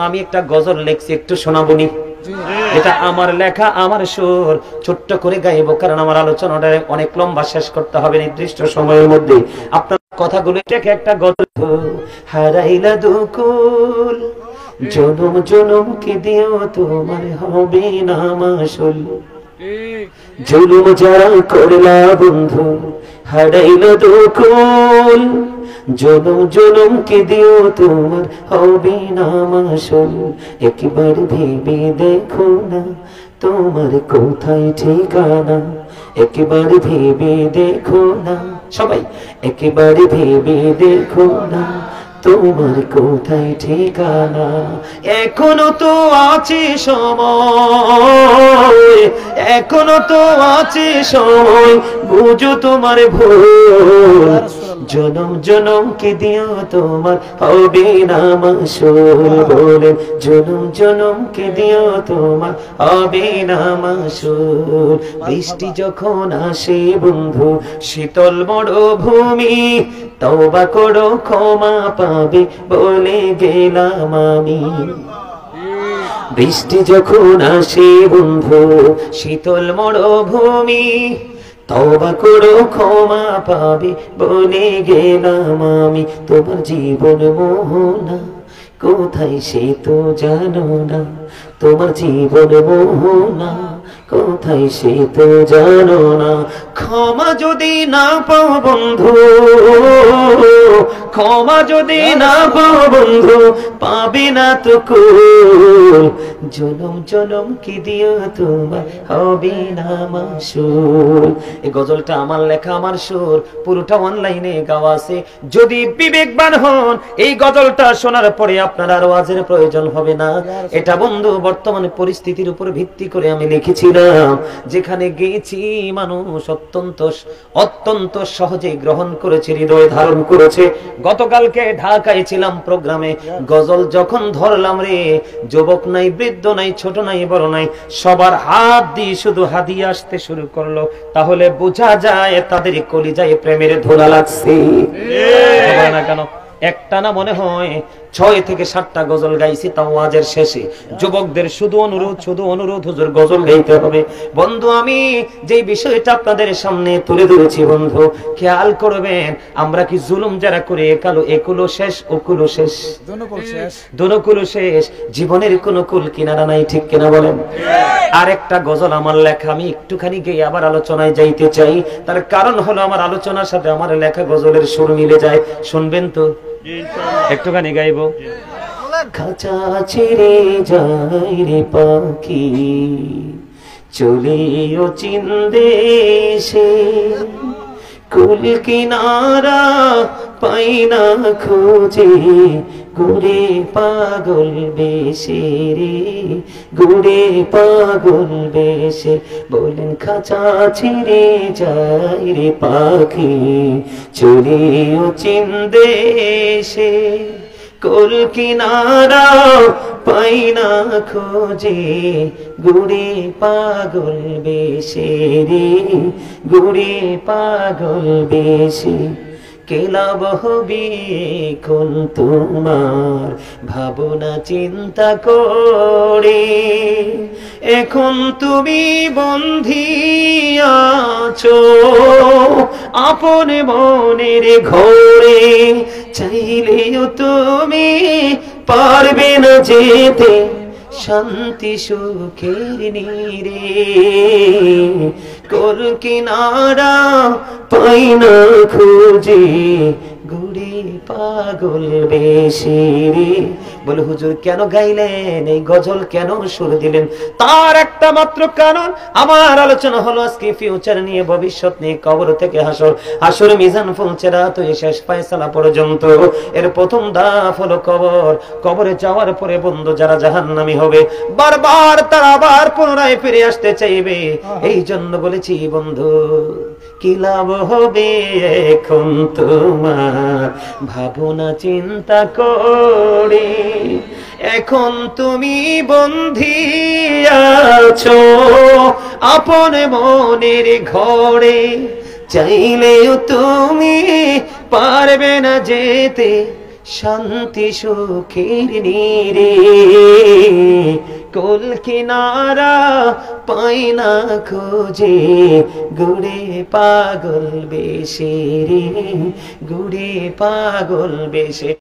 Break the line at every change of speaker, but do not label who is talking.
আমি একটা গজল লেখছি, একটু শোনাবনি। এটা আমার লেখা, আমার সুর, ছোট্ট করে গাইবো, কারণ আমার আলোচনাটা অনেক লম্বা, শেষ করতে হবে নির্দিষ্ট সময়ের মধ্যে। আপনার কথাগুলো দেখে একটা গজল। হারাইলা দুকুল, জনম জনম কি দিও তোমার হবে না মাসুল। জুলুম যারা করলা বন্ধু, হারাইলা দুকুল, জনম জনম কি দিও তোমার হবে না মাসুল। একবার ভেবে দেখো না তোমার কোথায় ঠিকানা, একবার ভেবে দেখো না, সবাই একবার ভেবে দেখো না তোমার কোথায় ঠিকানা। এখনো তো আছে সময়, এখনো তো আছে সময়, বুঝো তোমার ভুল। জনম জনম কি দিও তোমার হবে না মাসুল, বলে জনম জনম কি দিও তোমার হবে না মাসুল। বৃষ্টি যখন আসে বন্ধু শীতল মরুভূমি, তওবা করো ক্ষমা পাবে বলে গেলাম আমি। বৃষ্টি যখন আসে বন্ধু শীতল মরুভূমি, তওবা করো ক্ষমা পাবে বলে গেলাম আমি। তোমার জীবন মোহনা কোথায় সে তো জানো না, তোমার জীবন মোহনা কোথায় সে তো জানো না। ক্ষমা যদি না পাও বন্ধু, ক্ষমা যদি না পাও বন্ধু, পাবে না তো কুল। জনম জনম কি দিও তোমার হবে না মাসুল। এই গজলটা আমার লেখা, আমার সুর, পুরোটা অনলাইনে গাওয়া আছে। যদি বিবেকবান হন এই গজলটা শোনার পরে আপনার আর ওয়াজের প্রয়োজন হবে না। এটা বন্ধু বর্তমানে পরিস্থিতির উপর ভিত্তি করে আমি লিখেছিলাম। যেখানে গিয়েছি মানুষ অত্যন্ত অত্যন্ত সহজে গ্রহণ করেছে, হৃদয়ে ধারণ করেছে। গতকালকে ঢাকায় ছিলাম প্রোগ্রামে, গজল যখন ধরলাম রে, যুবক নাই, বৃদ্ধ নাই, ছোট নাই, বড় নাই, সবার হাত দিয়ে শুধু হাদিয়া আসতে শুরু করলো। তাহলে বোঝা যায় তাদের কলিজায় প্রেমের ধোলা লাগছে। না কেন একটা না মনে হয় 6 থেকে 7টা গজল গাইছি, তাও ওয়াজের শেষে যুবকদের শুধু অনুরোধ, শুধু অনুরোধ, হুজুর গজল গাইতে হবে। বন্ধু আমি যে বিষয়টা আপনাদের সামনে তুলে ধরেছি বন্ধু খেয়াল করবেন, আমরা কি জুলুম যারা করে একালো একুলো শেষ, ওকুলো শেষ, দোনকুলো শেষ, জীবনের কোনো কুল কিনারা নাই, ঠিক কিনা বলেন? আর একটা গজল আমার লেখা, আমি একটুখানি গিয়ে আবার আলোচনায় যাইতে চাই। তার কারণ হলো আমার আলোচনার সাথে আমার লেখা গজলের সুর মিলে যায়। শুনবেন তো? একটুখানি গাইবো। খাঁচা ছেড়ে যায় রে পাখি, চলে ও চিন দেশে, কুল কিনারা পাই না খোঁজে, ঘুরে পাগল বেশে রে, ঘুরে পাগল বেশে। বলেন খাঁচা ছেড়ে যায় রে পাখি, চলে ও চিন দেশে, কুল কিনারা পাই না খোঁজে, ঘুরে পাগল বেশে রে, ঘুরে পাগল বেশে। কেলাব হবি কোন তোমার ভাবনা চিন্তা করে, এখন তুমি বন্ধি আছো আপন মনের ঘরে, চাইলেও তুমি পারবে না যেতে শান্তি সুখের নীরে, কুল কিনারা পাই না খুঁজে, ঘুরে পাগল বেশি রে। বলে হুজুর কেন গাইলেন এই গজল, কেন সুর দিলেন? তার একটা মাত্র কারণ, আমার আলোচনা হলো আজকে ফিউচার নিয়ে, ভবিষ্যৎ নিয়ে, কবর থেকে হাসর, হাসর মিজান ফুলছেরা তো শেষ ফায়সালা পর্যন্ত। এর প্রথম ধাপ হলো কবর, কবরে যাওয়ার পরে বন্ধু যারা জাহান্নামী হবে বারবার তারা আবার পুনরায় ফিরে আসতে চাইবে। এই জন্য বলেছি বন্ধু কি লাভ হবে এখন তোমার ভাবনা চিন্তা করে, এখন তুমি বন্ধি আছো আপন মনের ঘরে, চাইলেও তুমি পারবে না যেতে শান্তি সুখের নীরে কোল কিনারা পাই না খোঁজে ঘুরে পাগল বেশে রে ঘুরে পাগল বেশে